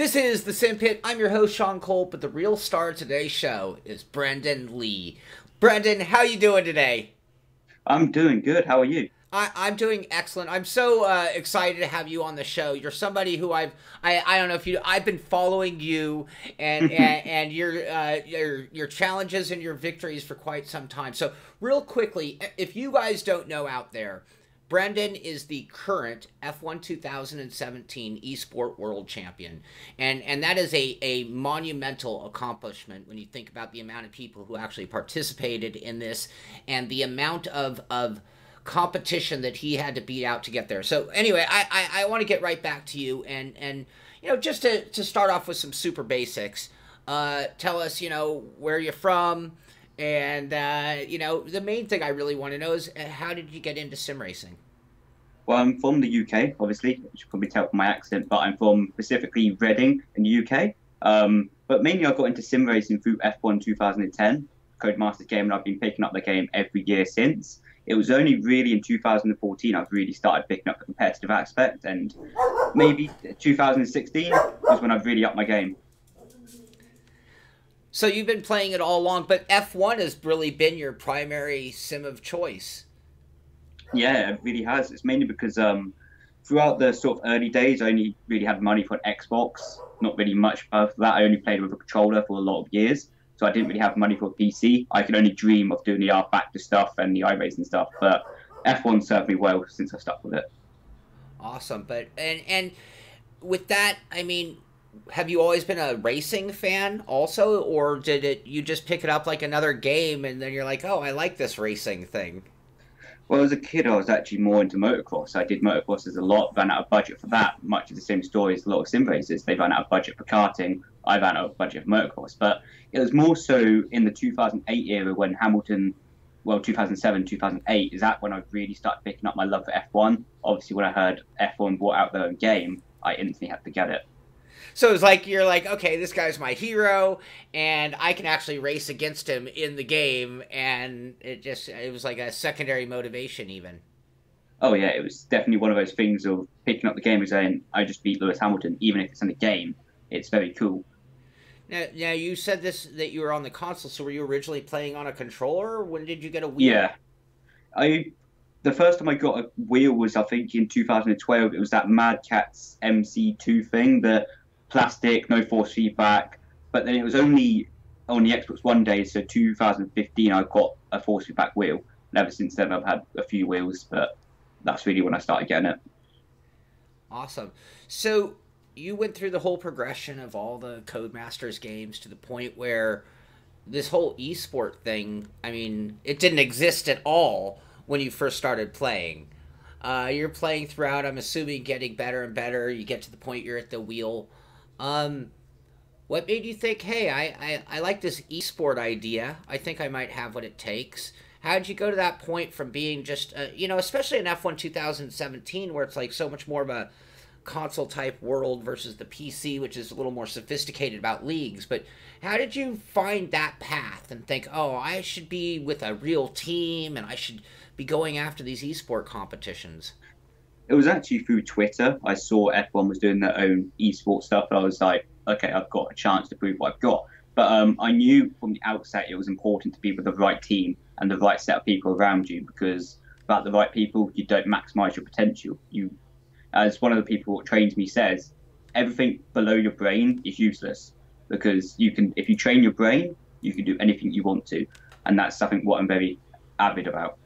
This is the Simpit. I'm your host, Shaun Cole, but the real star of today's show is Brendon Leigh. Brendon, how you doing today? I'm doing good. How are you? I'm doing excellent. I'm so excited to have you on the show. You're somebody who I don't know if you I've been following you and your challenges and your victories for quite some time. So real quickly, if you guys don't know out there, Brendon is the current F1 2017 eSport World Champion. And that is a monumental accomplishment when you think about the amount of people who actually participated in this and the amount of competition that he had to beat out to get there. So anyway, I want to get right back to you and you know, just to start off with some super basics. Tell us, you know, where you're from, and you know, the main thing I really want to know is how did you get into sim racing? Well, I'm from the UK, obviously. You should probably tell from my accent, but I'm from specifically Reading in the UK. But mainly I got into sim racing through F1 2010, Codemasters game, and I've been picking up the game every year since. It was only really in 2014 I've really started picking up the competitive aspect, and maybe 2016 was when I've really upped my game. So you've been playing it all along, but F1 has really been your primary sim of choice. Yeah, it really has. It's mainly because throughout the sort of early days, I only really had money for an Xbox. Not really much of that. I only played with a controller for a lot of years, so I didn't really have money for a PC. I could only dream of doing the R Factor stuff and the iRacing stuff. But F1 served me well since I stuck with it. Awesome. But and with that, I mean, have you always been a racing fan also, or did it you just pick it up like another game and then you're like, oh, I like this racing thing? Well, as a kid, I was actually more into motocross. I did motocrosses a lot, ran out of budget for that. Much of the same story as a lot of sim racers. They ran out of budget for karting. I ran out of budget for motocross. But it was more so in the 2008 era when Hamilton, well, 2007, 2008, is that when I really started picking up my love for F1. Obviously, when I heard F1 brought out their own game, I instantly had to get it. So it's like you're like, okay, this guy's my hero, and I can actually race against him in the game, and it was like a secondary motivation even. Oh, yeah, it was definitely one of those things of picking up the game and saying, I just beat Lewis Hamilton, even if it's in a game. It's very cool. Now you said this that you were on the console, so were you originally playing on a controller? When did you get a wheel? Yeah, I the first time I got a wheel was I think in 2012. It was that Mad Catz MC2 thing, the plastic, no force feedback. But then it was only on the Xbox One day, so 2015 I got a force feedback wheel. And ever since then I've had a few wheels, but that's really when I started getting it. Awesome. So you went through the whole progression of all the Codemasters games to the point where this whole esport thing, I mean, it didn't exist at all when you first started playing. You're playing throughout, I'm assuming, getting better and better. You get to the point you're at the wheel. Um, what made you think, hey, I like this esport idea. I think I might have what it takes. How did you go to that point from being just, you know, especially in F1 2017, where it's like so much more of a console type world versus the PC, which is a little more sophisticated about leagues. But how did you find that path and think, oh, I should be with a real team and I should be going after these esport competitions? It was actually through Twitter. I saw F1 was doing their own esports stuff, and I was like, okay, I've got a chance to prove what I've got. But I knew from the outset it was important to be with the right team and the right set of people around you, because without the right people, you don't maximize your potential. You, as one of the people who trains me says, everything below your brain is useless, because you can, if you train your brain, you can do anything you want to, and that's something what I'm very avid about.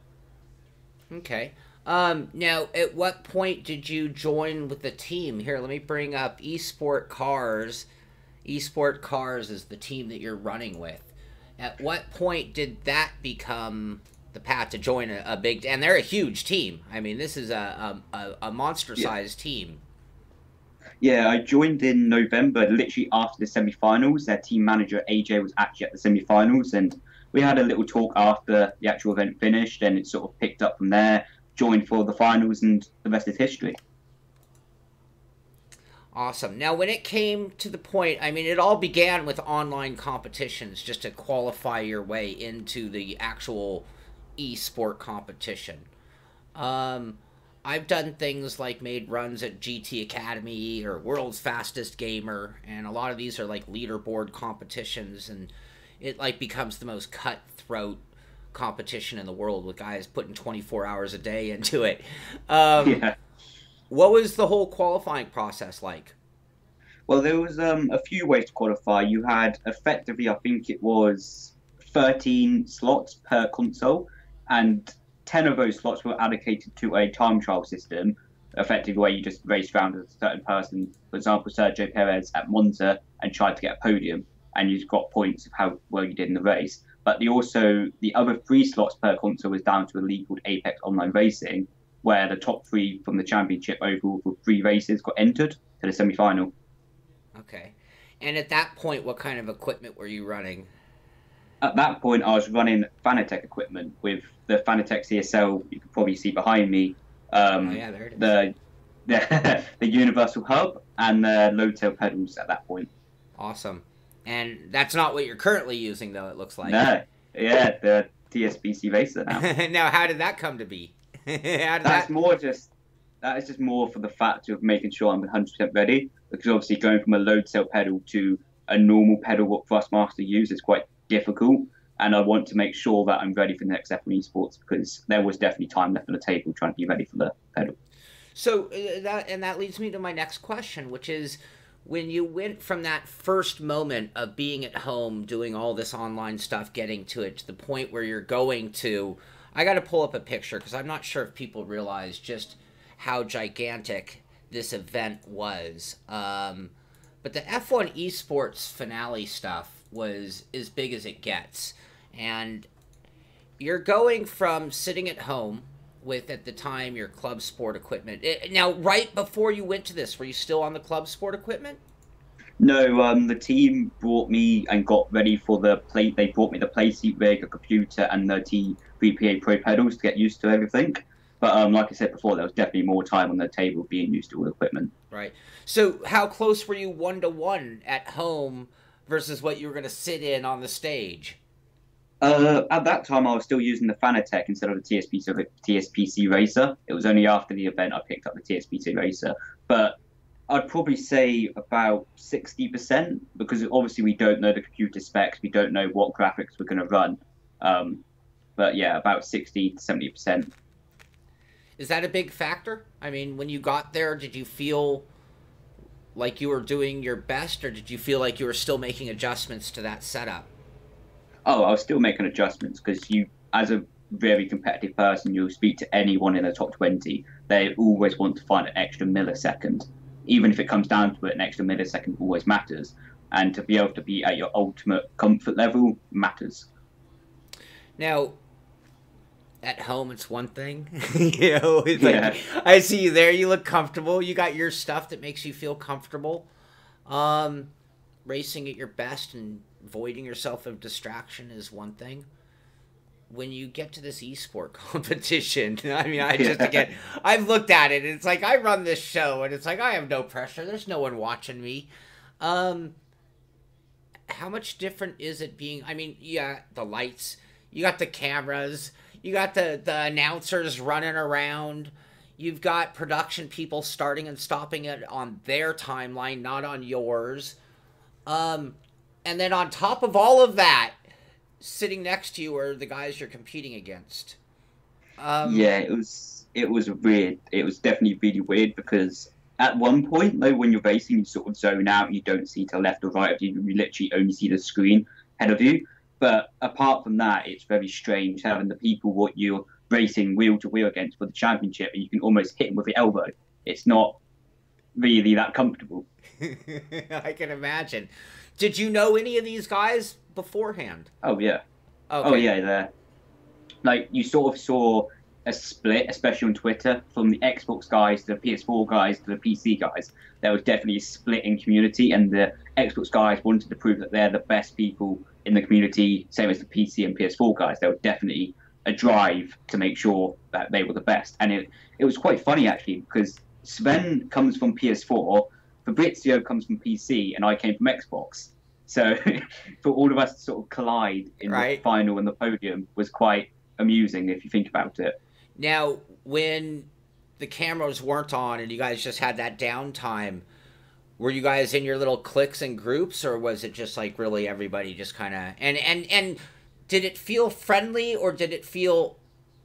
Okay. Now, at what point did you join with the team? Here, let me bring up eSport Cars. eSport Cars is the team that you're running with. At what point did that become the path to join a big... And they're a huge team. I mean, this is a Yeah. monster-sized team. Yeah, I joined in November, literally after the semi-finals. Their team manager AJ was actually at the semi-finals, and we had a little talk after the actual event finished, and it sort of picked up from there. Joined for the finals, and the rest is history. Awesome. Now, when it came to the point, I mean, it all began with online competitions just to qualify your way into the actual esport competition. Um, I've done things like made runs at GT Academy or World's Fastest Gamer, and a lot of these are like leaderboard competitions, and it like becomes the most cutthroat competition in the world with guys putting 24 hours a day into it. Yeah. What was the whole qualifying process like? Well, there was a few ways to qualify. You had effectively, I think it was 13 slots per console, and 10 of those slots were allocated to a time trial system, effectively where you just raced around as a certain person. For example, Sergio Perez at Monza and tried to get a podium, and you got points of how well you did in the race. But the other 3 slots per console was down to a league called Apex Online Racing, where the top 3 from the championship overall for 3 races got entered to the semi-final. Okay. And at that point, what kind of equipment were you running? At that point, I was running Fanatec equipment with the Fanatec CSL. You can probably see behind me. Oh, yeah, there it is. The Universal Hub and the low tail pedals at that point. Awesome. And that's not what you're currently using, though, it looks like. No, yeah, the TSPC Racer now. Now, how did that come to be? That is just more for the fact of making sure I'm 100% ready, because obviously going from a load cell pedal to a normal pedal what Thrustmaster use is quite difficult, and I want to make sure that I'm ready for the next F1 eSports, because there was definitely time left on the table trying to be ready for the pedal. So that leads me to my next question, which is, when you went from that first moment of being at home doing all this online stuff, getting to it, to the point where you're going to, I got to pull up a picture because I'm not sure if people realize just how gigantic this event was. But the F1 eSports finale stuff was as big as it gets. And you're going from sitting at home with, at the time, your club sport equipment. Now, right before you went to this, were you still on the club sport equipment? No, the team brought me and got ready for the play. They brought me the play seat rig, a computer, and the T3PA Pro pedals to get used to everything. But like I said before, there was definitely more time on the table being used to all the equipment. Right. So how close were you 1-to-1 at home versus what you were going to sit in on the stage? At that time, I was still using the Fanatec instead of the TSPC Racer. It was only after the event I picked up the TSPC Racer. But I'd probably say about 60%, because obviously we don't know the computer specs, we don't know what graphics we're going to run. But yeah, about 60 to 70%. Is that a big factor? I mean, when you got there, did you feel like you were doing your best, or did you feel like you were still making adjustments to that setup? Oh, I was still making adjustments, because you, as a very competitive person, you'll speak to anyone in the top 20. They always want to find an extra millisecond. Even if it comes down to it, an extra millisecond always matters. And to be able to be at your ultimate comfort level matters. Now, at home, it's one thing. It's like, I see you there. You look comfortable. You got your stuff that makes you feel comfortable. Racing at your best and voiding yourself of distraction is one thing. When you get to this eSport competition, I mean, I've looked at it, and it's like, I run this show, and it's like, I have no pressure. There's no one watching me. How much different is it being, I mean, yeah, the lights, you got the cameras, you got the announcers running around, you've got production people starting and stopping it on their timeline, not on yours. And then on top of all of that, sitting next to you are the guys you're competing against. Yeah, it was weird. It was definitely really weird, because at one point, though, when you're racing, you sort of zone out. You don't see to the left or right of you. You literally only see the screen ahead of you. But apart from that, it's very strange having the people what you're racing wheel to wheel against for the championship, and you can almost hit them with the elbow. It's not really that comfortable. I can imagine. Did you know any of these guys beforehand? Oh, yeah. Okay. Oh, yeah. Like, you sort of saw a split, especially on Twitter, from the Xbox guys to the PS4 guys to the PC guys. There was definitely a split in community, and the Xbox guys wanted to prove that they're the best people in the community, same as the PC and PS4 guys. There was definitely a drive to make sure that they were the best. And it was quite funny, actually, because Sven comes from PS4, Fabrizio comes from PC, and I came from Xbox. So for all of us to sort of collide in the final and the podium was quite amusing if you think about it. Now, when the cameras weren't on and you guys just had that downtime, were you guys in your little cliques and groups, or was it just like really everybody just kind of and did it feel friendly, or did it feel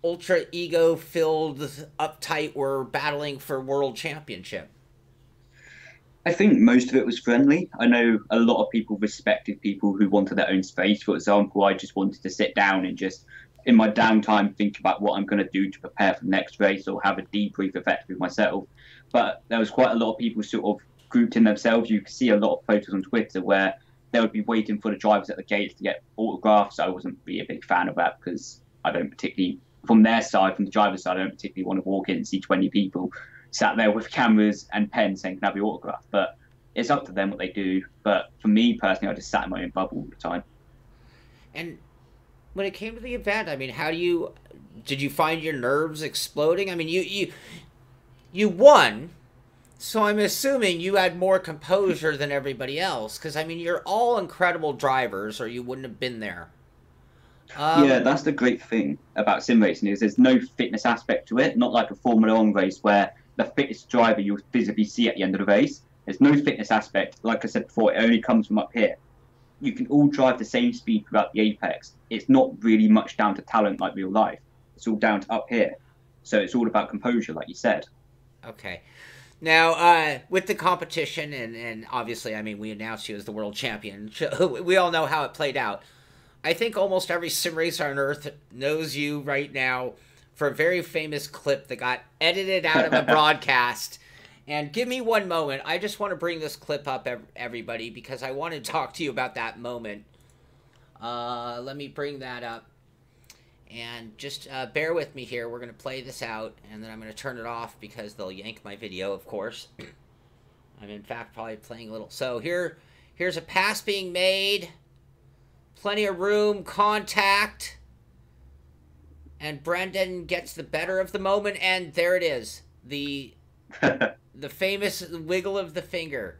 ultra ego filled, uptight, we're battling for world championship? I think most of it was friendly. I know a lot of people respected people who wanted their own space. For example, I just wanted to sit down and just, in my downtime, think about what I'm going to do to prepare for the next race or have a debrief effectively with myself. But there was quite a lot of people sort of grouped in themselves. You could see a lot of photos on Twitter where they would be waiting for the drivers at the gates to get autographs. I wasn't really a big fan of that because I don't particularly, from their side, from the driver's side, I don't particularly want to walk in and see 20 people sat there with cameras and pens saying, can I have your autograph? But it's up to them what they do. But for me personally, I just sat in my own bubble all the time. And when it came to the event, I mean, did you find your nerves exploding? I mean, you won, so I'm assuming you had more composure than everybody else, because I mean, you're all incredible drivers, or you wouldn't have been there. Yeah, that's the great thing about sim racing is there's no fitness aspect to it. Not like a Formula One race where the fittest driver you'll visibly see at the end of the race. There's no fitness aspect. Like I said before, it only comes from up here. You can all drive the same speed throughout the apex. It's not really much down to talent like real life. It's all down to up here. So it's all about composure, like you said. Okay. Now, with the competition, and obviously, I mean, we announced you as the world champion. We all know how it played out. I think almost every sim racer on Earth knows you right now for a very famous clip that got edited out of a broadcast. And give me one moment. I just want to bring this clip up, everybody, because I want to talk to you about that moment. Let me bring that up. And just bear with me here. We're going to play this out, and then I'm going to turn it off because they'll yank my video, of course. I'm, in fact, probably playing a little. So here's a pass being made. Plenty of room, contact. And Brendon gets the better of the moment, and there it is. The famous wiggle of the finger.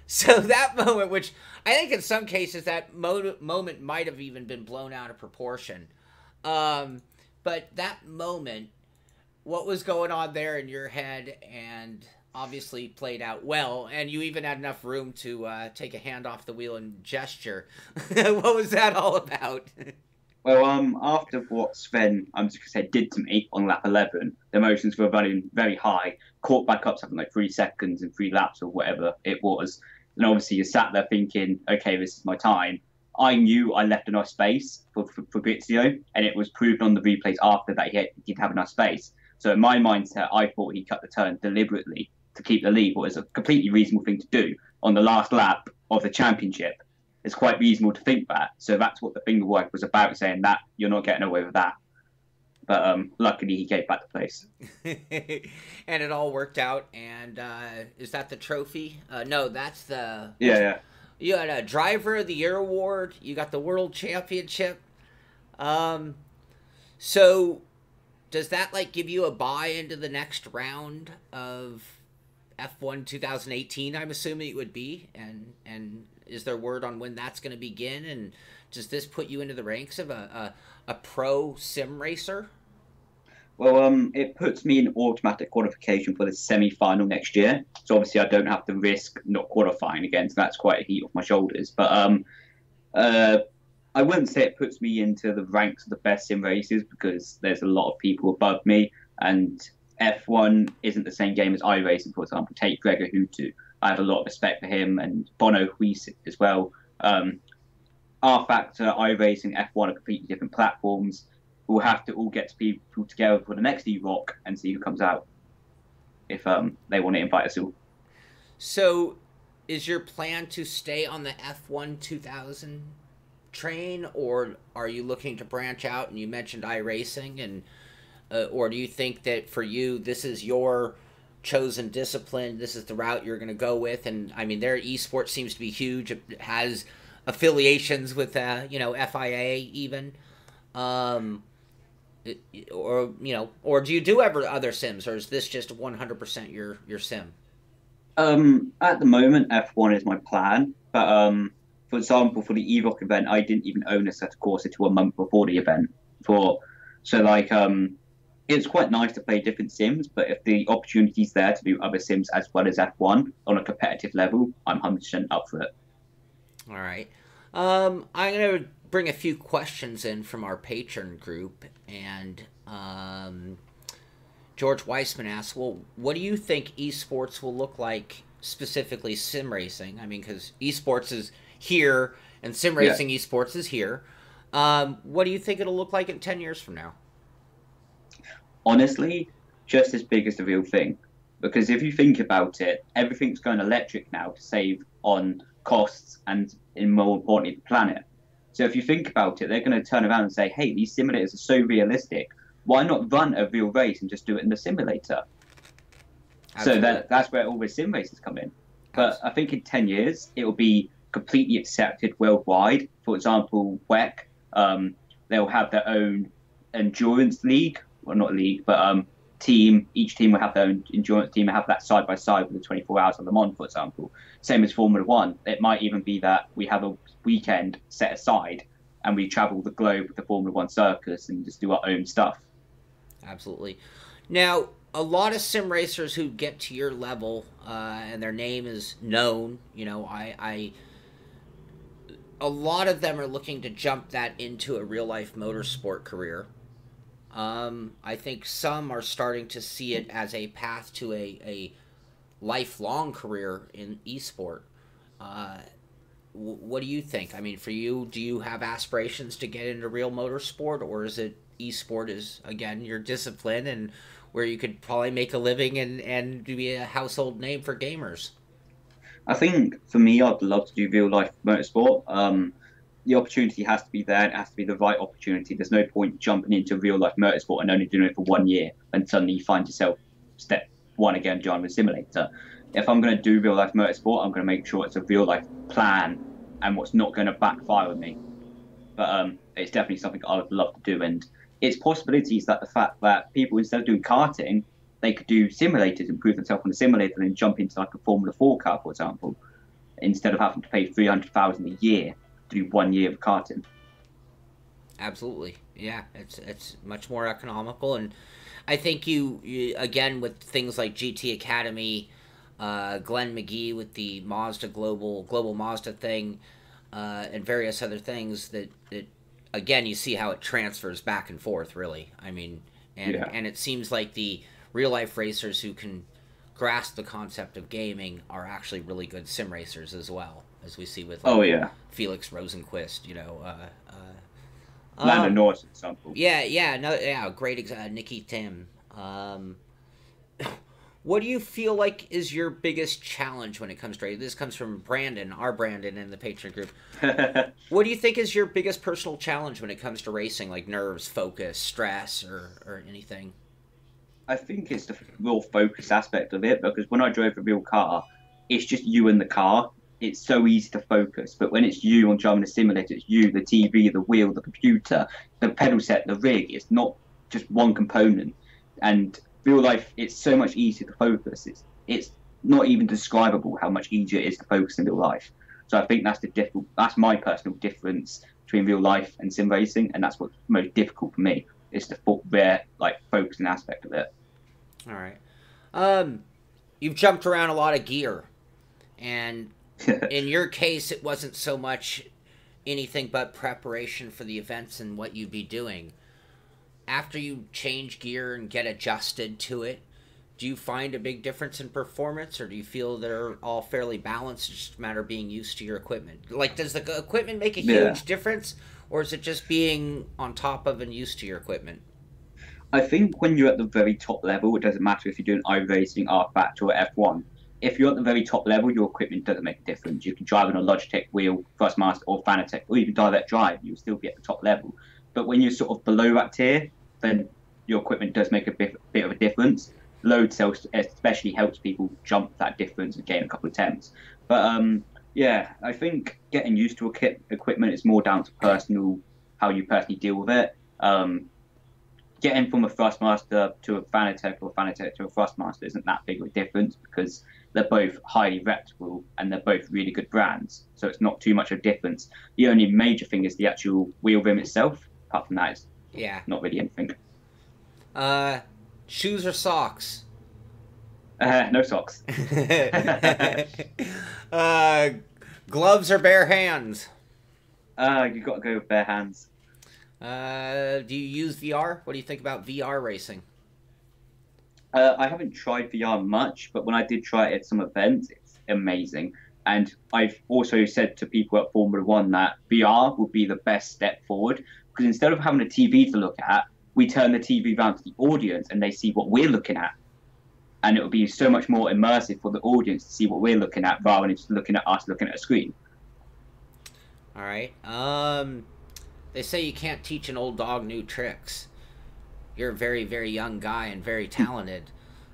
So that moment, which I think in some cases that moment might have even been blown out of proportion. But that moment, what was going on there in your head, and obviously played out well, and you even had enough room to take a hand off the wheel and gesture. What was that all about? Well, after what Sven, I'm just going to say, did to me on lap 11, the emotions were running very high, caught back up something like 3 seconds and 3 laps or whatever it was. And obviously you sat there thinking, okay, this is my time. I knew I left enough space for Fabrizio, and it was proven on the replays after that he didn't have enough space. So in my mindset, I thought he cut the turn deliberately to keep the lead, what is a completely reasonable thing to do on the last lap of the championship. It's quite reasonable to think that. So that's what the finger work was about, saying that you're not getting away with that. But luckily he gave back the place. And it all worked out. And is that the trophy? No, that's the... Yeah. You had a Driver of the Year award. You got the World Championship. So does that like give you a buy into the next round of F1 2018? I'm assuming it would be. And is there word on when that's going to begin? And does this put you into the ranks of a pro sim racer? Well, it puts me in automatic qualification for the semi-final next year. So obviously I don't have to risk not qualifying again. So that's quite a heat off my shoulders. But I wouldn't say it puts me into the ranks of the best sim racers because there's a lot of people above me. And F1 isn't the same game as iRacing, for example. Take Gregor Hutu. I have a lot of respect for him, and Bono Huis as well. R-Factor, iRacing, F1 are completely different platforms. We'll have to all get to people together for the next EROC and see who comes out if they want to invite us all. So is your plan to stay on the F1 2000 train, or are you looking to branch out? And you mentioned iRacing, and or do you think that for you this is your chosen discipline, this is the route you're going to go with? And I mean, their eSport seems to be huge. It has affiliations with FIA even, or do you do ever other sims, or is this just 100% your sim? At the moment, F1 is my plan, but for example, for the EROC event, I didn't even own a set of course until a month before the event. It's it's quite nice to play different sims, but if the opportunity's there to do other sims as well as F1 on a competitive level, I'm 100% up for it. All right. I'm going to bring a few questions in from our patron group, and George Weissman asks, well, what do you think esports will look like, specifically sim racing? I mean, because esports is here, and sim racing esports is here. What do you think it'll look like in 10 years from now? Honestly, just as big as the real thing. Because if you think about it, everything's going electric now to save on costs and, more importantly, the planet. So if you think about it, they're going to turn around and say, hey, these simulators are so realistic. Why not run a real race and just do it in the simulator? Absolutely. So that's where all the sim races come in. But I think in 10 years, it will be completely accepted worldwide. For example, WEC, they'll have their own endurance league. Well, not league, but team. Each team will have their own endurance team and have that side by side with the 24 hours of Le Mans, for example. Same as Formula One. It might even be that we have a weekend set aside and we travel the globe with the Formula One circus and just do our own stuff. Absolutely. Now, a lot of sim racers who get to your level and their name is known, you know, a lot of them are looking to jump that into a real life motorsport career. I think some are starting to see it as a path to a lifelong career in esport. What do you think? I mean, for you, do you have aspirations to get into real motorsport, or is it esport is, again, your discipline and where you could probably make a living and be a household name for gamers? I think, for me, I'd love to do real life motorsport. The opportunity has to be there. It has to be the right opportunity. There's no point jumping into real life motorsport and only doing it for 1 year and suddenly you find yourself step one again, joining a simulator. If I'm going to do real life motorsport, I'm going to make sure it's a real life plan and what's not going to backfire on me. But it's definitely something I would love to do. And its possibilities that the fact that people, instead of doing karting, they could do simulators and prove themselves on a simulator and then jump into like a Formula 4 car, for example, instead of having to pay $300,000 a year do 1 year of karting. Absolutely, yeah. It's much more economical, and I think you again with things like GT Academy, Glenn McGee with the Mazda global Mazda thing, and various other things that again you see how it transfers back and forth. Really, I mean, and it seems like the real life racers who can grasp the concept of gaming are actually really good sim racers as well, as we see with Felix Rosenquist, you know, Landon Norris, for example. Great Nikki Tim. What do you feel like is your biggest challenge when it comes to racing? This comes from Brandon, our Brandon in the Patreon group. What do you think is your biggest personal challenge when it comes to racing, like nerves, focus, stress, or anything? I think it's the real focus aspect of it, because when I drove a real car, it's just you and the car. It's so easy to focus, but when it's you on driving a simulator, it's you, the TV, the wheel, the computer, the pedal set, the rig. It's not just one component. And real life, it's so much easier to focus. It's not even describable how much easier it is to focus in real life. So I think that's my personal difference between real life and sim racing, and that's what's most difficult for me. It's the focusing aspect of it. All right. You've jumped around a lot of gear, and in your case, it wasn't so much anything but preparation for the events and what you'd be doing. After you change gear and get adjusted to it, do you find a big difference in performance, or do you feel they're all fairly balanced? It's just a matter of being used to your equipment. Like, does the equipment make a huge difference, or is it just being on top of and used to your equipment? I think when you're at the very top level, it doesn't matter if you're doing iRacing, R-Factor, or F1. If you're at the very top level, your equipment doesn't make a difference. You can drive on a Logitech wheel, Thrustmaster, or Fanatec, or even direct drive. You'll still be at the top level. But when you're sort of below that tier, then your equipment does make a bit of a difference. Load cells especially helps people jump that difference and gain a couple of attempts. But I think getting used to equipment is more down to how you personally deal with it. Getting from a Thrustmaster to a Fanatec or Fanatec to a Thrustmaster isn't that big of a difference, because they're both highly reputable and they're both really good brands. So it's not too much of a difference. The only major thing is the actual wheel rim itself. Apart from that, it's not really anything. Uh, Shoes or socks? No socks. uh, Gloves or bare hands? You got to go with bare hands. Do you use VR? What do you think about VR racing? I haven't tried VR much, but when I did try it at some events, it's amazing. And I've also said to people at Formula One that VR would be the best step forward because instead of having a TV to look at, we turn the TV round to the audience and they see what we're looking at. And it would be so much more immersive for the audience to see what we're looking at rather than just looking at us looking at a screen. All right. They say you can't teach an old dog new tricks. You're a very, very young guy and very talented.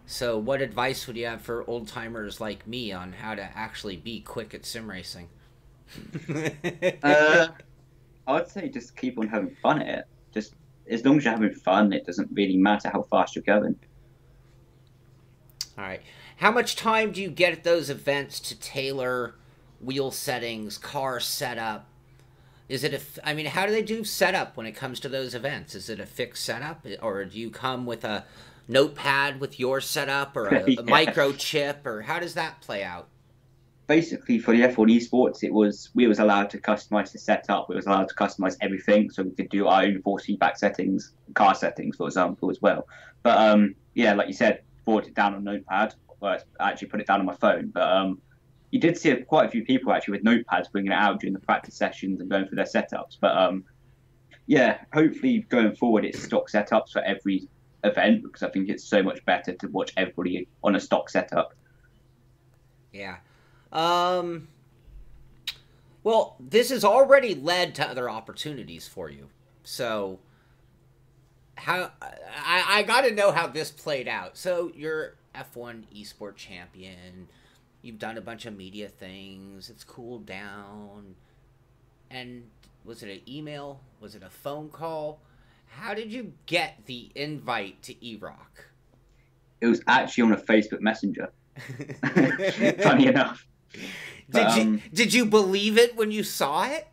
So what advice would you have for old timers like me on how to actually be quick at sim racing? I would say just keep on having fun at it. Just as long as you're having fun, it doesn't really matter how fast you're going. All right. How much time do you get at those events to tailor wheel settings, car setup? Is it I mean, how do they do setup when it comes to those events? Is it a fixed setup, or do you come with a notepad with your setup, or a Yeah. microchip, or how does that play out? Basically, for the F1 eSports, we was allowed to customize the setup. We was allowed to customize everything, so we could do our own force feedback settings, car settings, for example, as well. But yeah, like you said, brought it down on Notepad. Well, I actually put it down on my phone. But you did see quite a few people actually with notepads bringing it out during the practice sessions and going through their setups. But yeah, hopefully going forward, it's stock setups for every event because I think it's so much better to watch everybody on a stock setup. Yeah. Well, this has already led to other opportunities for you. So, how I got to know how this played out. So, you're F1 eSport champion. You've done a bunch of media things. It's cooled down. And was it an email? Was it a phone call? How did you get the invite to EROC? It was actually on a Facebook Messenger. Funny enough. Did you believe it when you saw it?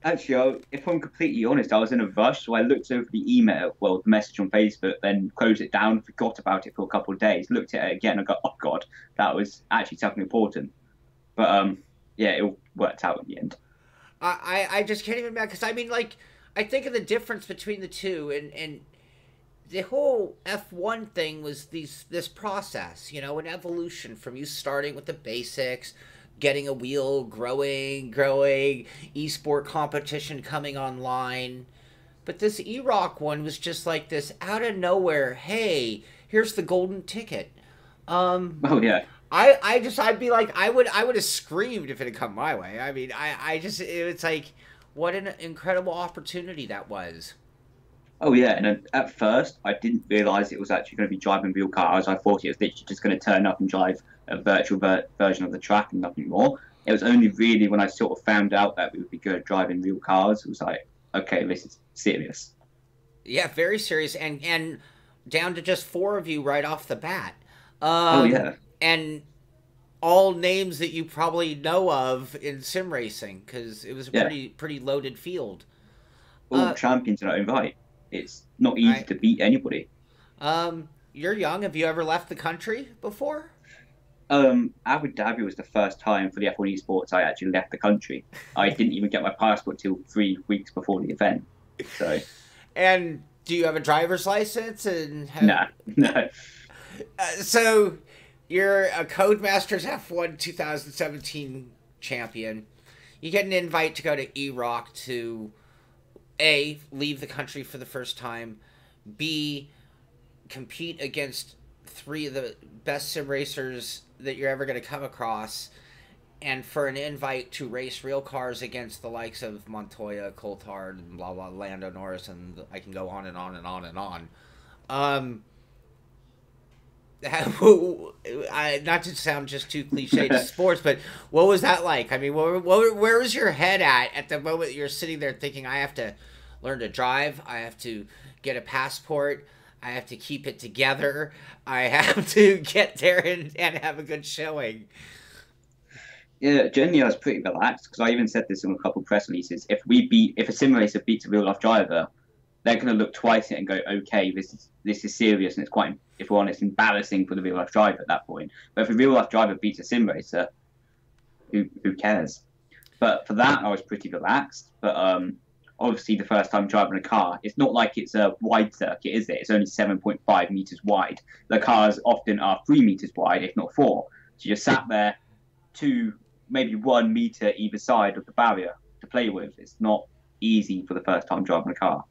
Actually, if I'm completely honest, I was in a rush, so I looked over the email, well, the message on Facebook, then closed it down, forgot about it for a couple of days, looked at it again, and got, oh god, that was actually something important. But yeah, it worked out in the end. I just can't even imagine, because I mean, like, I think of the difference between the two, and the whole F1 thing was this process, you know, an evolution from you starting with the basics, getting a wheel, growing, eSport competition coming online. But this EROC one was just like this out of nowhere, hey, here's the golden ticket. Oh yeah. I'd be like, I would have screamed if it had come my way. I mean, it's like, what an incredible opportunity that was. Oh yeah, and at first I didn't realise it was actually going to be driving real cars. I thought it was literally just going to turn up and drive a virtual version of the track and nothing more. It was only really when I sort of found out that we would be good at driving real cars, it was like, okay, this is serious. Yeah, very serious, and down to just 4 of you right off the bat. Oh yeah, and all names that you probably know of in sim racing because it was a pretty loaded field. All champions in their own right. It's not easy to beat anybody. You're young. Have you ever left the country before? Abu Dhabi was the first time for the F1 eSports I actually left the country. I didn't even get my passport till 3 weeks before the event. So. And do you have a driver's license? And No. So you're a Codemasters F1 2017 champion. You get an invite to go to EROC to A, leave the country for the first time, B, compete against 3 of the best sim racers that you're ever going to come across, and for an invite to race real cars against the likes of Montoya, Coulthard, and blah blah, Lando Norris, and I can go on and on and on and on. Not to sound just too cliche to sports, but what was that like? I mean, where was your head at the moment you're sitting there thinking, I have to learn to drive, I have to get a passport, I have to keep it together, I have to get there and have a good showing? Yeah, generally I was pretty relaxed because I even said this in a couple of press releases. If a sim racer beats a real life driver, they're going to look twice at it and go, okay, this is serious, and it's quite, if we're honest, embarrassing for the real life driver at that point. But if a real life driver beats a sim racer, who cares? But for that, I was pretty relaxed. But obviously, the first time driving a car, it's not like it's a wide circuit, is it? It's only 7.5 meters wide. The cars often are 3 meters wide, if not 4. So you're sat there, maybe 1 meter either side of the barrier to play with. It's not easy for the first time driving a car.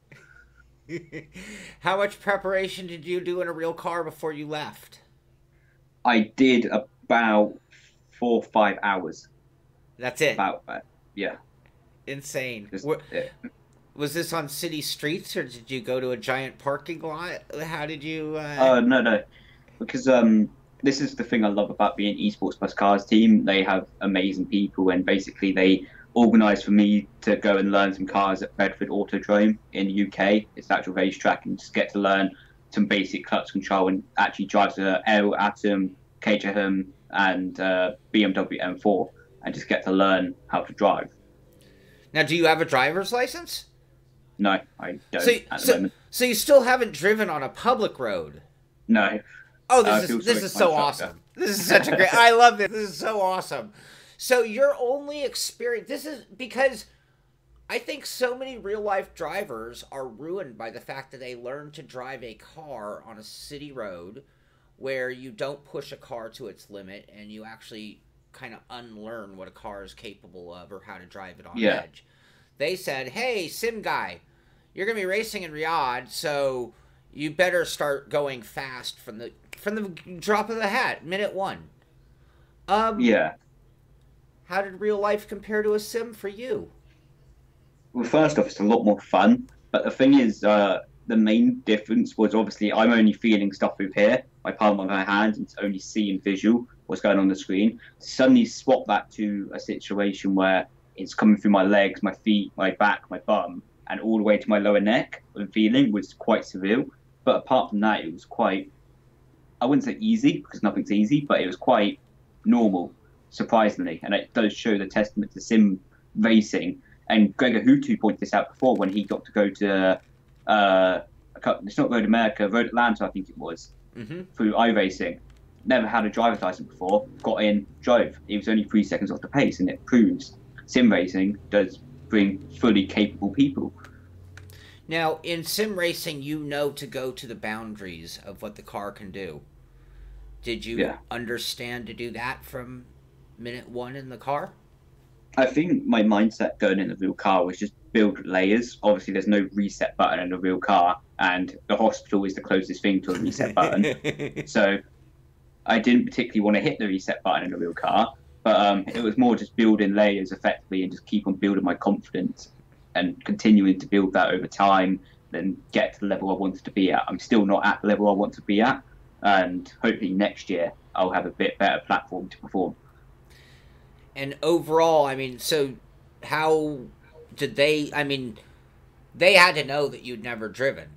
How much preparation did you do in a real car before you left? I did about 4 or 5 hours. That's it? About that, yeah. Insane. Was this on city streets, or did you go to a giant parking lot? How did you... No. Because this is the thing I love about being eSports Plus Cars team. They have amazing people, and basically they organised for me to go and learn some cars at Bedford Autodrome in the UK. It's an actual racetrack, and just get to learn some basic clutch control and actually drive the Aero Atom, KTM, and BMW M4, and just get to learn how to drive. Now, do you have a driver's license? No, I don't at the moment. So you still haven't driven on a public road? No. Oh, this is so awesome. This is such a great... I love this. This is so awesome. So your only experience... This is because I think so many real-life drivers are ruined by the fact that they learn to drive a car on a city road where you don't push a car to its limit and you actually kind of unlearn what a car is capable of or how to drive it on edge. They said, hey, sim guy, you're going to be racing in Riyadh, so you better start going fast from the drop of the hat, minute 1. Yeah. How did real life compare to a sim for you? Well, first off, it's a lot more fun. But the thing is, the main difference was obviously I'm only feeling stuff through here. My palm of my hand, and it's only seeing visual what's going on the screen. Suddenly swap that to a situation where it's coming through my legs, my feet, my back, my bum, and all the way to my lower neck. The feeling was quite surreal. But apart from that, it was quite, I wouldn't say easy, because nothing's easy, but it was quite normal, surprisingly. And it does show the testament to sim racing. And Gregor Hutu pointed this out before when he got to go to, it's not Road America, Road Atlanta, I think it was, through iRacing. Never had a driver's license before, got in, drove. It was only 3 seconds off the pace, and it proves sim racing does bring fully capable people. Now, in sim racing, you know to go to the boundaries of what the car can do. Did you understand to do that from minute 1 in the car? I think my mindset going in the real car was just build layers. Obviously, there's no reset button in a real car, and the hospital is the closest thing to a reset button. So I didn't particularly want to hit the reset button in a real car, but it was more just building layers effectively and just keep on building my confidence and continuing to build that over time, then get to the level I wanted to be at. I'm still not at the level I want to be at, and hopefully next year I'll have a bit better platform to perform. And overall, I mean, so how did they, I mean, they had to know that you'd never driven.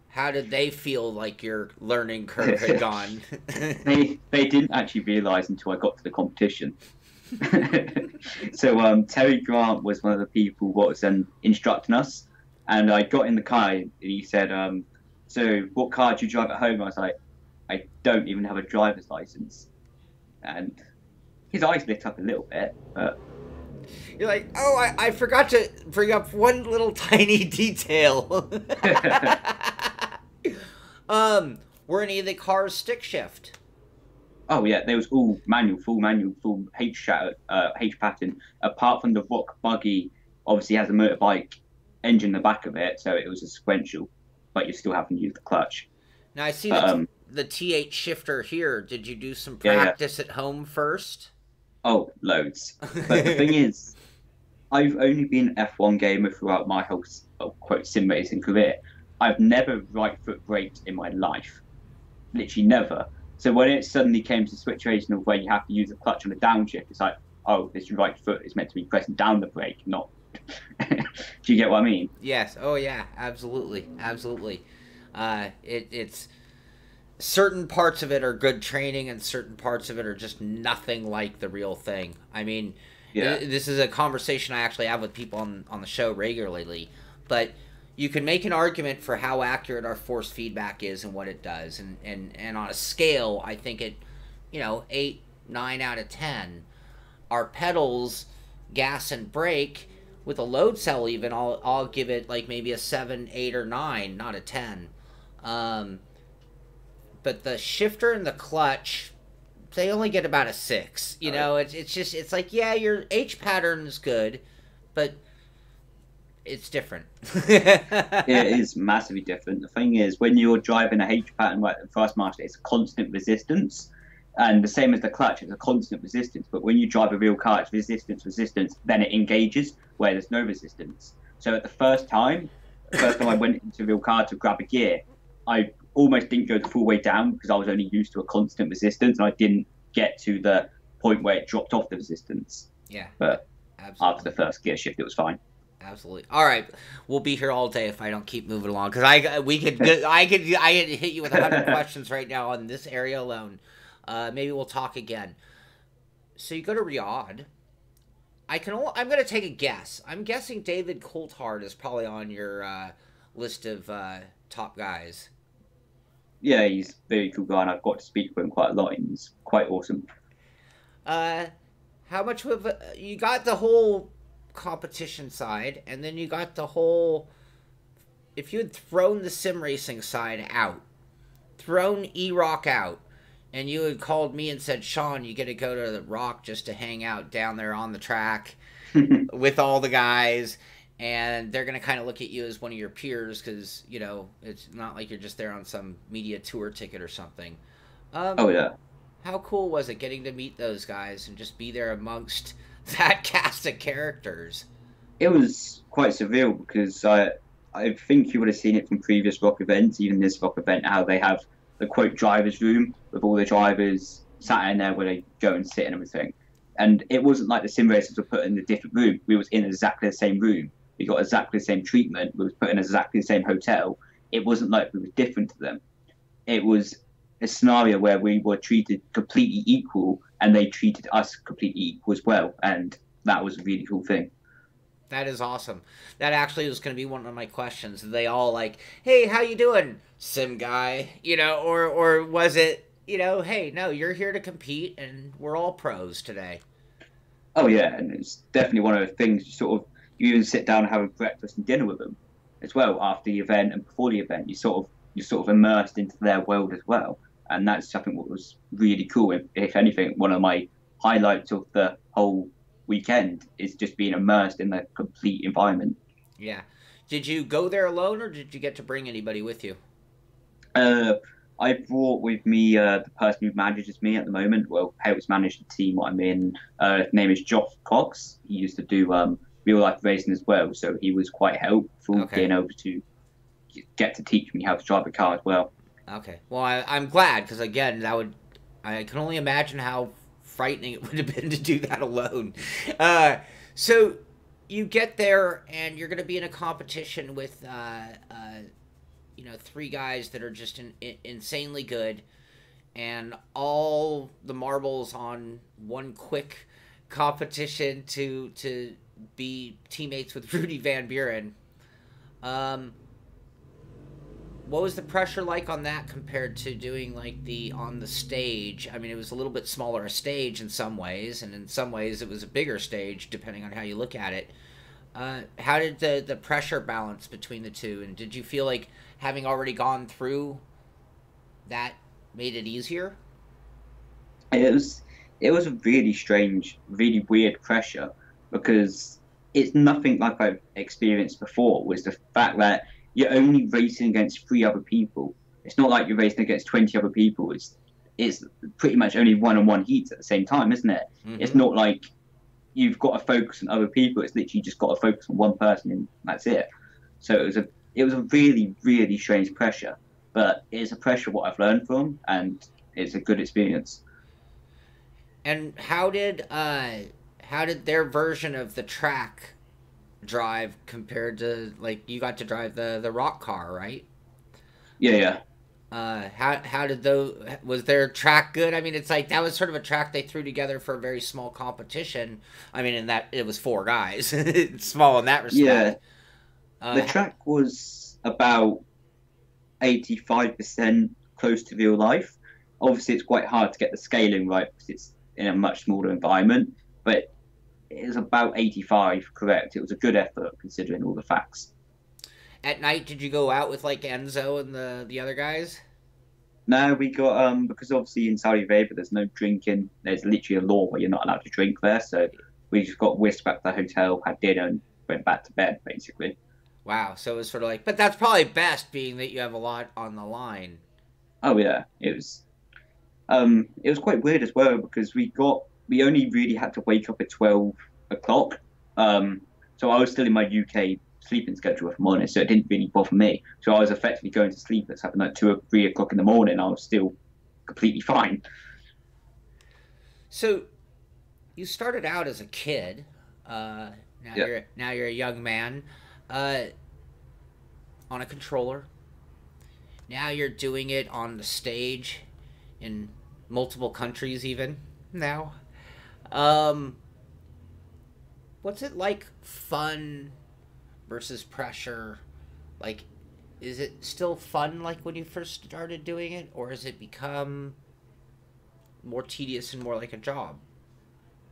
How did they feel like your learning curve had gone? They didn't actually realise until I got to the competition. So Terry Grant was one of the people who was instructing us, and I got in the car and he said, so what car do you drive at home? I was like, I don't even have a driver's license. And his eyes lit up a little bit, but... You're like, oh, I forgot to bring up one little tiny detail. Were any of the cars stick shift? Oh yeah, there was all manual, full H pattern. Apart from the Rock buggy, obviously has a motorbike engine in the back of it, so it was a sequential, but you still having to use the clutch. Now I see the T8 shifter here. Did you do some practice at home first? Oh, loads. But the thing is, I've only been an F1 gamer throughout my whole, quote, sim racing career. I've never right foot braked in my life. Literally never. So when it suddenly came to the situation of where you have to use a clutch on a downshift, it's like, oh, this right foot is meant to be pressing down the brake, not... Do you get what I mean? Yes. Oh, yeah. Absolutely. Absolutely. It's... Certain parts of it are good training, and certain parts of it are just nothing like the real thing. I mean, this is a conversation I actually have with people on the show regularly. But you can make an argument for how accurate our force feedback is and what it does, and on a scale, I think it, 8, 9 out of 10. Our pedals, gas and brake, with a load cell even, I'll give it like maybe a 7, 8, or 9, not a 10. But the shifter and the clutch, they only get about a 6. It's like, yeah, your H pattern's good, but it's different. Yeah, it is massively different. The thing is, when you're driving a H pattern like the Thrustmaster, it's a constant resistance. And the same as the clutch, it's a constant resistance. But when you drive a real car, it's resistance, then it engages where there's no resistance. So at the first time I went into a real car to grab a gear, I almost didn't go the full way down because I was only used to a constant resistance, and I didn't get to the point where it dropped off the resistance. Yeah. But absolutely. After the first gear shift, it was fine. Absolutely. All right, we'll be here all day if I don't keep moving along, because I could hit you with 100 questions right now on this area alone. Maybe we'll talk again. So you go to Riyadh. I'm going to take a guess. I'm guessing David Coulthard is probably on your list of top guys. Yeah, he's a very cool guy, and I've got to speak with him quite a lot, and he's quite awesome. How much you got the whole competition side, and then you got the whole, if you had thrown the sim racing side out, thrown EROC out, and you had called me and said, Shaun, you get to go to the Rock just to hang out down there on the track with all the guys, and they're going to kind of look at you as one of your peers because, it's not like you're just there on some media tour ticket or something. Oh, yeah. How cool was it getting to meet those guys and just be there amongst that cast of characters? It was quite surreal because I think you would have seen it from previous Rock events, even this Rock event, how they have the quote driver's room with all the drivers sat in there where they go and sit and everything. And it wasn't like the sim racers were put in a different room. We was in exactly the same room. We got exactly the same treatment. We was put in exactly the same hotel. It wasn't like we were different to them. It was a scenario where we were treated completely equal, and they treated us completely equal as well. And that was a really cool thing. That is awesome. That actually was going to be one of my questions. They all like, hey, how you doing, sim guy? Or was it, hey, no, you're here to compete, and we're all pros today. Oh, yeah, and it's definitely one of the things you even sit down and have a breakfast and dinner with them as well after the event and before the event. You're sort of immersed into their world as well. And that's something that was really cool. If anything, one of my highlights of the whole weekend is just being immersed in the complete environment. Yeah. Did you go there alone, or did you get to bring anybody with you? I brought with me the person who manages me at the moment. Well, helps manage the team I'm in. His name is Josh Cox. He used to do real life racing as well, so he was quite helpful being able to get to teach me how to drive a car as well. Okay. Well, I'm glad, because again, I can only imagine how frightening it would have been to do that alone. So you get there, and you're going to be in a competition with 3 guys that are just insanely good, and all the marbles on one quick competition to be teammates with Rudy Van Buren. What was the pressure like on that compared to doing like on the stage? I mean, it was a little bit smaller a stage in some ways, and in some ways it was a bigger stage, depending on how you look at it. How did the pressure balance between the two? And did you feel like having already gone through that made it easier? It was a really strange, really weird pressure, because it's nothing like I've experienced before. Was the fact that you're only racing against 3 other people. It's not like you're racing against 20 other people. It's pretty much only one-on-one heats at the same time, isn't it? Mm-hmm. It's not like you've got to focus on other people. It's literally just got to focus on one person, and that's it. So it was a really, really strange pressure, but it's a pressure what I've learned from, and it's a good experience. And how did their version of the track drive compared to, like, you got to drive the rock car, right? Yeah. Was their track good? I mean, it's like that was sort of a track they threw together for a very small competition. I mean, in that it was 4 guys. It's small in that respect. The track was about 85% close to real life. Obviously, it's quite hard to get the scaling right because it's in a much smaller environment, but it was about 85, correct. It was a good effort considering all the facts. At night, did you go out with like Enzo and the other guys? No, we got because obviously in Saudi Arabia there's no drinking. There's literally a law where you're not allowed to drink there. So we just got whisked back to the hotel, had dinner, and went back to bed basically. Wow, so it was sort of like, but that's probably best, being that you have a lot on the line. Oh yeah, it was quite weird as well because we only really had to wake up at 12 o'clock. So I was still in my UK sleeping schedule, if I'm honest, so it didn't really bother me. So I was effectively going to sleep at something like 2 or 3 o'clock in the morning. I was still completely fine. So you started out as a kid. Now Yeah. you're a young man, uh, on a controller. Now you're doing it on the stage in multiple countries, even now. Um, what's it like? Fun versus pressure? Like, is it still fun like when you first started doing it, or has it become more tedious and more like a job?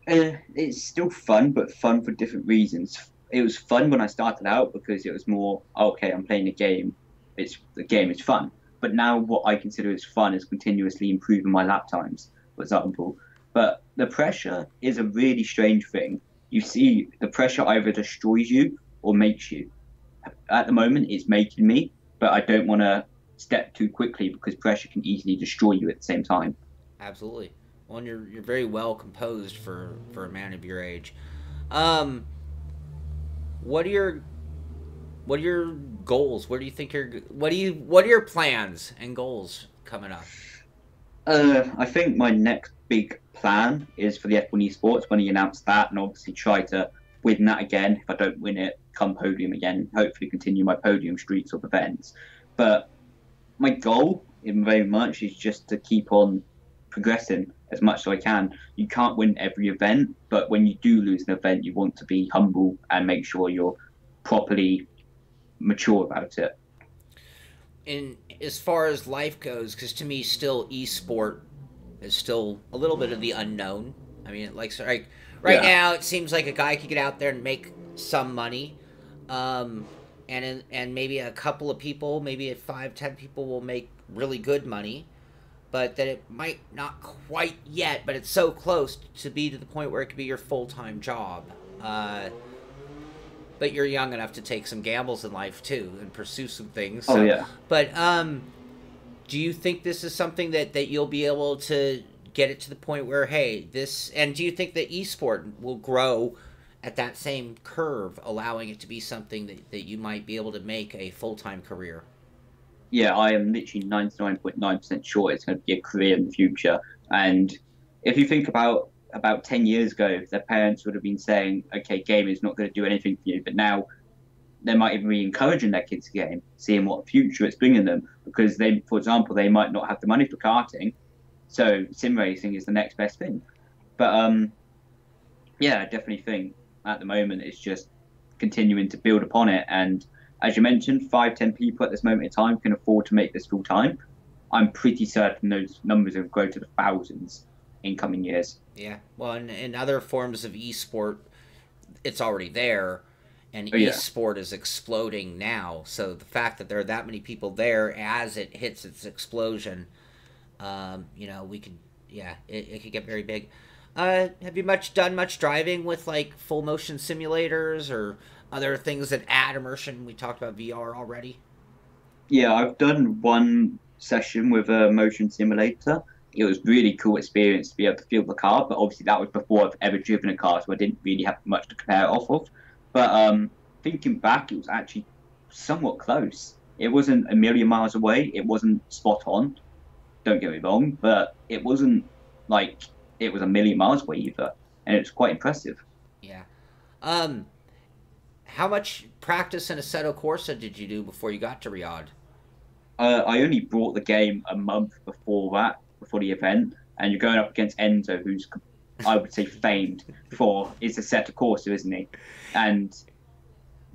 It's still fun, but fun for different reasons. It was fun when I started out because it was more okay. I'm playing a game. It's the game is fun. But now what I consider as fun is continuously improving my lap times, for example. But the pressure is a really strange thing. You see, the pressure either destroys you or makes you. At the moment, it's making me, but I don't want to step too quickly because pressure can easily destroy you at the same time. Absolutely. Well, and you're very well composed for a man of your age. Um, what are your what are your goals? Where do you think you're? What are your plans and goals coming up? I think my next big plan is for the F1 eSports when he announced that, and obviously try to win that again. If I don't win it, come podium again. Hopefully, continue my podium streaks of events. But my goal, in very much, is just to keep on progressing as much as I can. You can't win every event, but when you do lose an event, you want to be humble and make sure you're properly mature about it. In as far as life goes, because to me, still esport is still a little bit of the unknown. I mean, like, so, right Yeah. now, it seems like a guy could get out there and make some money, and maybe a couple of people, maybe 5, 10 people will make really good money, but that it might not quite yet, but it's so close to be to the point where it could be your full time job. Uh, but you're young enough to take some gambles in life too and pursue some things. Oh So, yeah. but do you think this is something that you'll be able to get it to the point where, hey, this, and do you think that esport will grow at that same curve, allowing it to be something that you might be able to make a full time career? Yeah, I am literally 99.9% sure it's going to be a career in the future. And if you think about 10 years ago, their parents would have been saying, okay, gaming is not going to do anything for you. But now they might even be encouraging their kids to game, seeing what future it's bringing them. Because they, for example, they might not have the money for karting. So sim racing is the next best thing. But yeah, I definitely think at the moment it's just continuing to build upon it. And as you mentioned, 5, 10 people at this moment in time can afford to make this full time. I'm pretty certain those numbers will grow to the thousands in coming years. Yeah. Well, in other forms of esport, it's already there, and Oh yeah, esport is exploding now. So the fact that there are that many people there as it hits its explosion, we could, yeah, it could get very big. Have you done much driving with like full motion simulators or other things that add immersion? We talked about VR already. yeah. I've done one session with a motion simulator. It was really cool experience to be able to feel the car, but obviously that was before I've ever driven a car, so I didn't really have much to compare it off of. But thinking back, it was actually somewhat close. It wasn't a million miles away. It wasn't spot on. Don't get me wrong, but it wasn't like it was a million miles away either, and it was quite impressive. Yeah. Um, how much practice in Assetto Corsa did you do before you got to Riyadh? I only brought the game a month before that, before the event, and you're going up against Enzo, who's I would say famed for is a set of Corsa, isn't he? And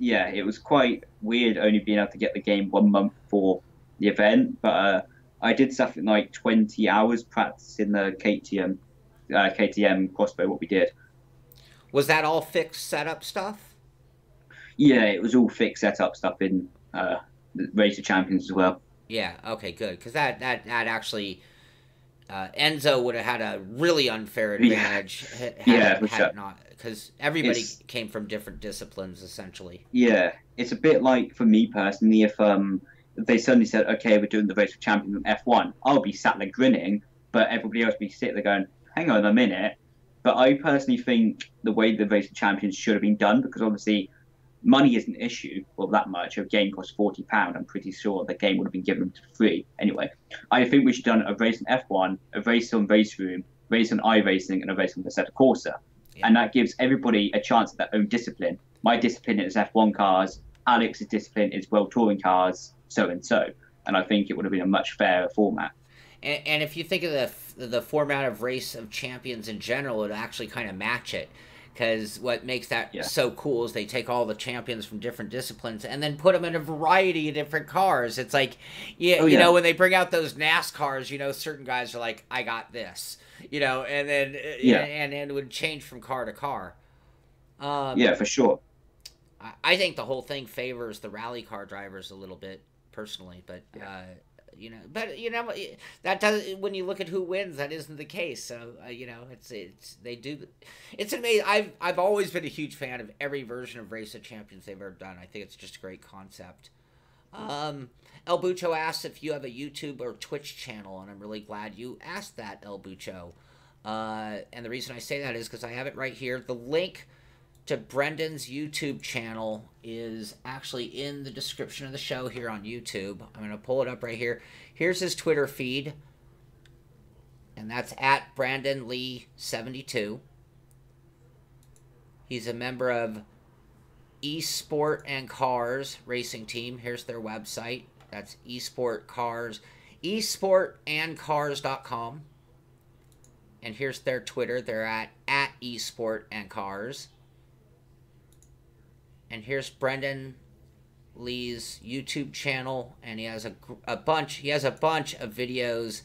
yeah, it was quite weird only being able to get the game 1 month before the event. But I did something like 20 hours practicing the KTM crossbow. What we did, Was that all fixed setup stuff? yeah, it was all fixed setup stuff in the Race of Champions as well. Yeah. Okay. Good. Because that actually Enzo would have had a really unfair Yeah, advantage yeah, for had sure. it not, because everybody It's came from different disciplines essentially. Yeah, it's a bit like for me personally, if they suddenly said, okay, we're doing the Race of Champions in F1, I'll be sat there grinning, but everybody else will be sitting there going, hang on a minute. But I personally think the way the Race of Champions should have been done, because obviously money is an issue, well, that much. A game costs £40. I'm pretty sure the game would have been given for free. Anyway, I think we should have done a race in F1, a race on Race Room, race on iRacing, and a race on the Assetto Corsa. Yeah. And that gives everybody a chance at their own discipline. My discipline is F1 cars. Alex's discipline is World Touring cars, so and so. And I think it would have been a much fairer format. And if you think of the format of Race of Champions in general, it actually kind of match it. Because what makes that so cool is they take all the champions from different disciplines and then put them in a variety of different cars. It's like, you know, when they bring out those NASCARs, you know, certain guys are like, I got this, you know, and then and it would change from car to car. Yeah, for sure. I think the whole thing favors the rally car drivers a little bit personally, but you know, that does, when you look at who wins, that isn't the case. So you know, they do. It's amazing. I've always been a huge fan of every version of Race of Champions they've ever done. I think it's just a great concept. El Bucho asks if you have a YouTube or Twitch channel, and I'm really glad you asked that, El Bucho. And the reason I say that is because I have it right here. The link to Brendon's YouTube channel is actually in the description of the show here on YouTube. I'm going to pull it up right here. Here's his Twitter feed, and that's at Brendon Leigh 72. He's a member of ESport and Cars Racing Team. Here's their website. That's ESport Cars, esportandcars.com. And here's their Twitter. They're at ESport and Cars. And here's Brendon Leigh's YouTube channel, and he has a bunch. He has a bunch of videos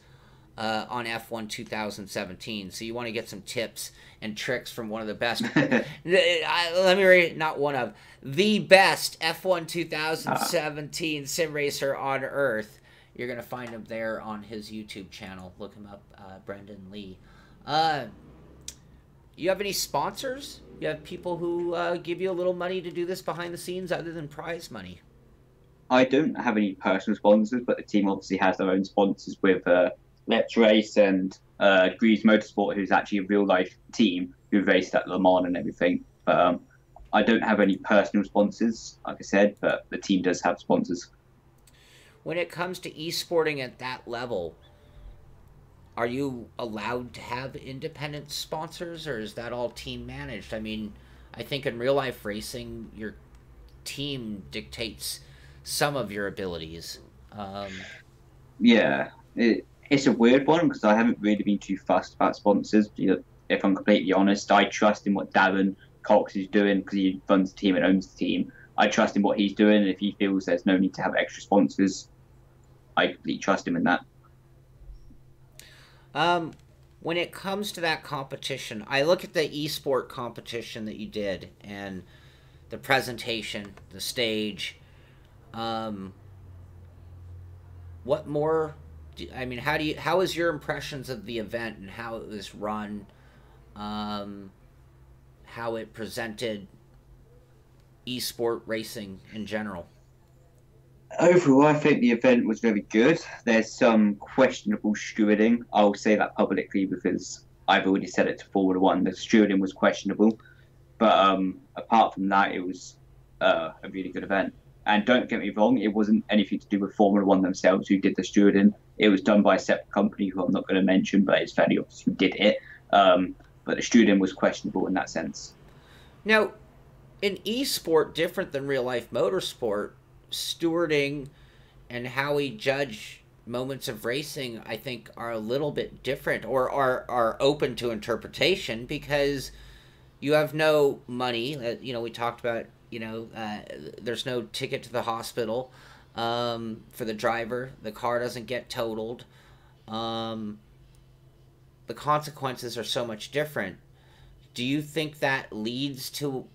on F1 2017. So you want to get some tips and tricks from one of the best. Let me read, not one of the best F1 2017 sim racer on Earth. You're gonna find him there on his YouTube channel. Look him up, Brendon Leigh. You have any sponsors? You have people who give you a little money to do this behind the scenes other than prize money? I don't have any personal sponsors, but the team obviously has their own sponsors with Let's Race and Grease Motorsport, who's actually a real life team who raced at Le Mans and everything. But I don't have any personal sponsors, like I said, but the team does have sponsors. When it comes to esporting at that level, are you allowed to have independent sponsors, or is that all team managed? I mean, I think in real life racing, your team dictates some of your abilities. Yeah, it's a weird one because I haven't really been too fussed about sponsors. If I'm completely honest, I trust in what Darren Cox is doing because he runs the team and owns the team. I trust in what he's doing, and if he feels there's no need to have extra sponsors, I completely trust him in that. When it comes to that competition, I look at the eSport competition that you did and the presentation, the stage. What more? How is your impressions of the event and how it was run? How it presented eSport racing in general? Overall, I think the event was very good. There's some questionable stewarding. I'll say that publicly because I've already said it to Formula One. The stewarding was questionable. But apart from that, it was a really good event. And don't get me wrong, it wasn't anything to do with Formula One themselves who did the stewarding. It was done by a separate company who I'm not going to mention, but it's fairly obvious who did it. But the stewarding was questionable in that sense. Now, in eSport, different than real-life motorsport, stewarding and how we judge moments of racing, I think, are a little bit different or are open to interpretation because you have no money. We talked about There's no ticket to the hospital for the driver. The car doesn't get totaled. The consequences are so much different. Do you think that leads to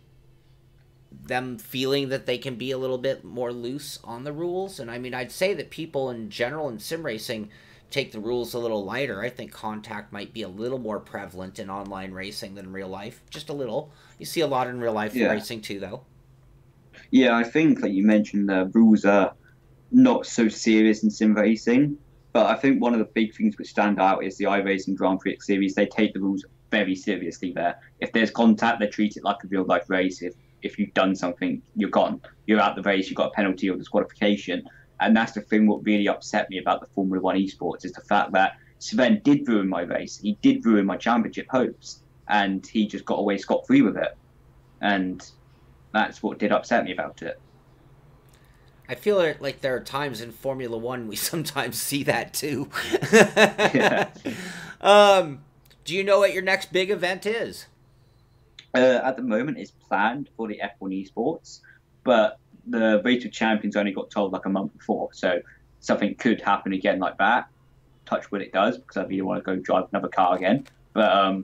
them feeling that they can be a little bit more loose on the rules? And I mean, I'd say that people in general in sim racing take the rules a little lighter. I think contact might be a little more prevalent in online racing than real life. Just a little. You see a lot in real life racing too, though. Yeah, I think, like you mentioned, the rules are not so serious in sim racing. But I think one of the big things which stand out is the iRacing Grand Prix series. They take the rules very seriously there. If there's contact, they treat it like a real life race. If you've done something, you're gone. You're out the race, you've got a penalty or disqualification. And that's the thing what really upset me about the Formula One eSports is the fact that Sven did ruin my race. He did ruin my championship hopes. And he just got away scot-free with it. And that's what did upset me about it. I feel like there are times in Formula One we sometimes see that too. Yeah. Do you know what your next big event is? At the moment, it's planned for the F1 eSports, but the Race of Champions only got told like a month before, so something could happen again like that. Touch wood it does, because I really want to go drive another car again. But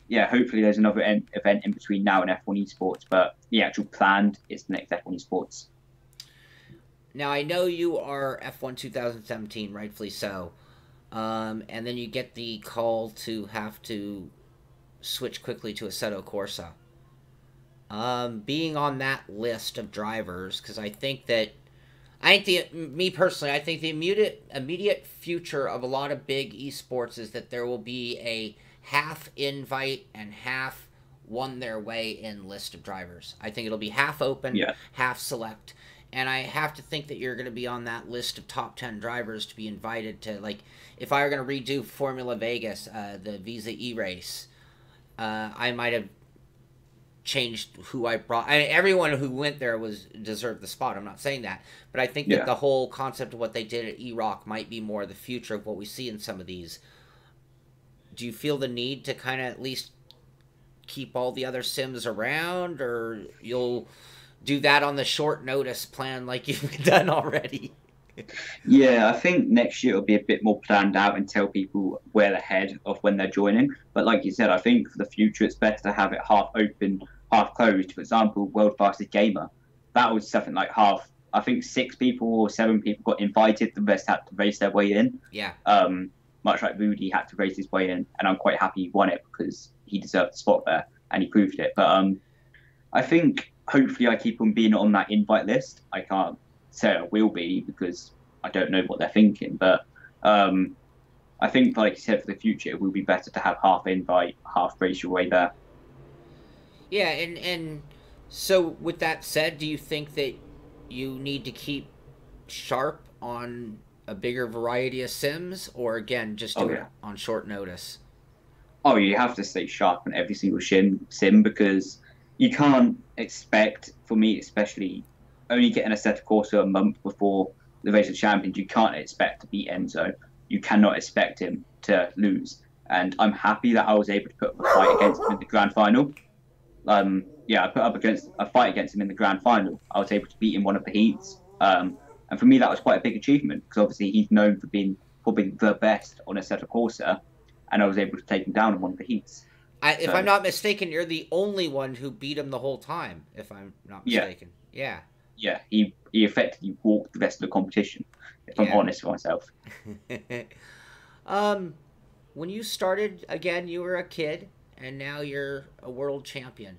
yeah, hopefully there's another event in between now and F1 eSports, but the actual planned is the next F1 eSports. Now, I know you are F1 2017, rightfully so, and then you get the call to have to switch quickly to Assetto Corsa. Being on that list of drivers, because I think the immediate future of a lot of big esports is that there will be a half invite and half won their way in list of drivers. I think it'll be half open, half select. And I have to think that you're going to be on that list of top 10 drivers to be invited to, like, if I were going to redo Formula Vegas, the Visa E-Race, I might have changed who I brought. I mean, everyone who went there deserved the spot. I'm not saying that. But I think that the whole concept of what they did at EROC might be more the future of what we see in some of these. Do you feel the need to kind of at least keep all the other sims around, or you'll do that on the short notice plan like you've done already? Yeah, I think next year it'll be a bit more planned out and tell people well ahead of when they're joining. But like you said, I think for the future it's better to have it half open, half closed. For example, World Fastest Gamer, that was something like half. I think 6 people or 7 people got invited. The rest had to race their way in. Yeah. Much like Rudy had to race his way in, and I'm quite happy he won it because he deserved the spot there and he proved it. But I think hopefully I keep on being on that invite list. I can't say I will be because I don't know what they're thinking, but I think, like you said, for the future it will be better to have half invite, half race your way there. Yeah, and so with that said, do you think that you need to keep sharp on a bigger variety of sims, or again just do it on short notice? Oh, you have to stay sharp on every single sim because you can't expect, for me especially, only getting a Assetto Corsa a month before the Race of Champions, you can't expect to beat Enzo. You cannot expect him to lose. And I'm happy that I was able to put up a fight against him in the grand final. I put up a fight against him in the grand final. I was able to beat him one of the heats. And for me, that was quite a big achievement because obviously he's known for being probably the best on Assetto Corsa, and I was able to take him down in one of the heats. If I'm not mistaken, you're the only one who beat him the whole time, if I'm not mistaken. Yeah. Yeah, he effectively walked the rest of the competition, if I'm honest with myself. When you started, again, you were a kid, and now you're a world champion.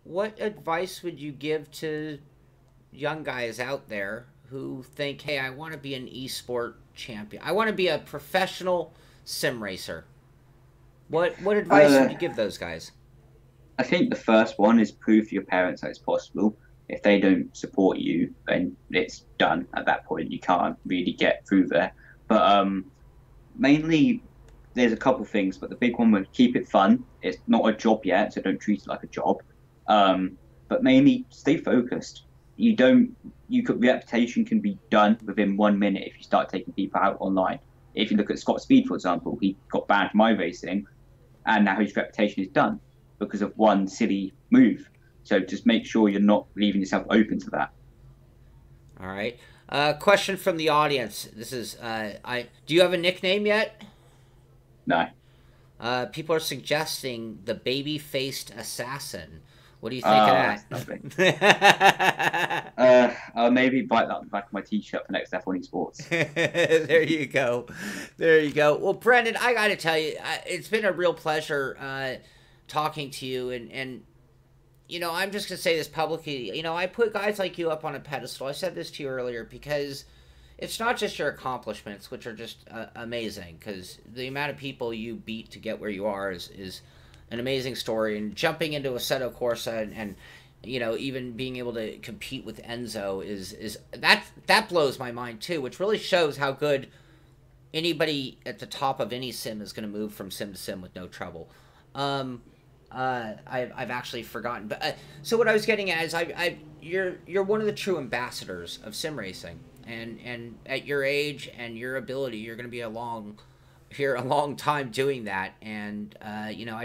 What advice would you give to young guys out there who think, hey, I want to be an esport champion. I want to be a professional sim racer. What advice would you give those guys? I think the first one is prove to your parents that it's possible. If they don't support you, then it's done at that point. You can't really get through there. But mainly, there's a couple things, but the big one would keep it fun. It's not a job yet, so don't treat it like a job. But mainly, stay focused. Reputation can be done within 1 minute if you start taking people out online. If you look at Scott Speed, for example, he got banned from iRacing, and now his reputation is done. because of one silly move. So just make sure you're not leaving yourself open to that. All right. Question from the audience. This is do you have a nickname yet? No. People are suggesting the baby-faced assassin. What do you think of that? I'll maybe bite that on the back of my t-shirt for next F1 eSports. There you go. There you go. Well, Brendon, I got to tell you, it's been a real pleasure talking to you. And you know, I'm just going to say this publicly. You know, I put guys like you up on a pedestal. I said this to you earlier because it's not just your accomplishments, which are just amazing, because the amount of people you beat to get where you are is an amazing story. And jumping into Assetto Corsa and you know, even being able to compete with Enzo is that blows my mind too, which really shows how good anybody at the top of any sim is going to move from sim to sim with no trouble. I've actually forgotten, but so what I was getting at is you're one of the true ambassadors of sim racing, and at your age and your ability, you're going to be a long time doing that. And you know,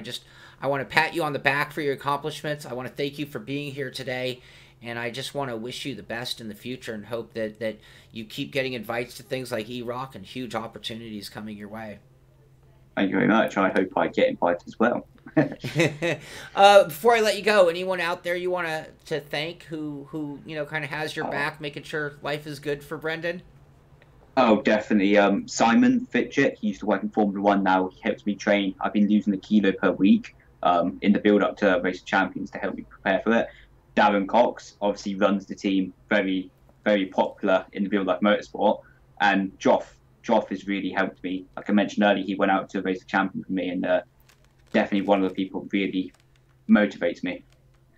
I want to pat you on the back for your accomplishments. I want to thank you for being here today, and I just want to wish you the best in the future and hope that you keep getting invites to things like EROC and huge opportunities coming your way. Thank you very much. I hope I get invited as well. Before I let you go, anyone out there you want to thank who you know kind of has your back, making sure life is good for Brendon? Oh, definitely. Simon Fitchett, he used to work in Formula One. Now he helps me train. I've been losing a kilo per week in the build up to Race of Champions to help me prepare for it. Darren Cox obviously runs the team, very, very popular in the build up motorsport. And Joff has really helped me. Like I mentioned earlier, he went out to Race of Champions with me, and definitely one of the people who really motivates me.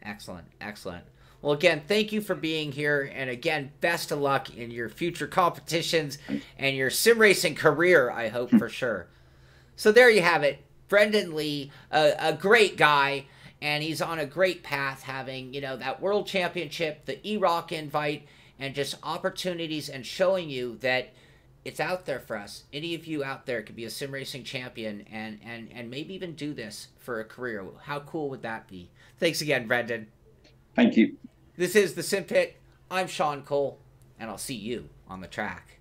Excellent, excellent. Well, again, thank you for being here, and again, best of luck in your future competitions and your sim racing career, I hope, for sure. So there you have it. Brendon Leigh, a great guy, and he's on a great path, having, you know, that world championship, the EROC invite, and just opportunities, and showing you that it's out there for us. Any of you out there could be a sim racing champion and maybe even do this for a career. How cool would that be? Thanks again, Brendon. Thank you. This is the Simpit. I'm Shaun Cole, and I'll see you on the track.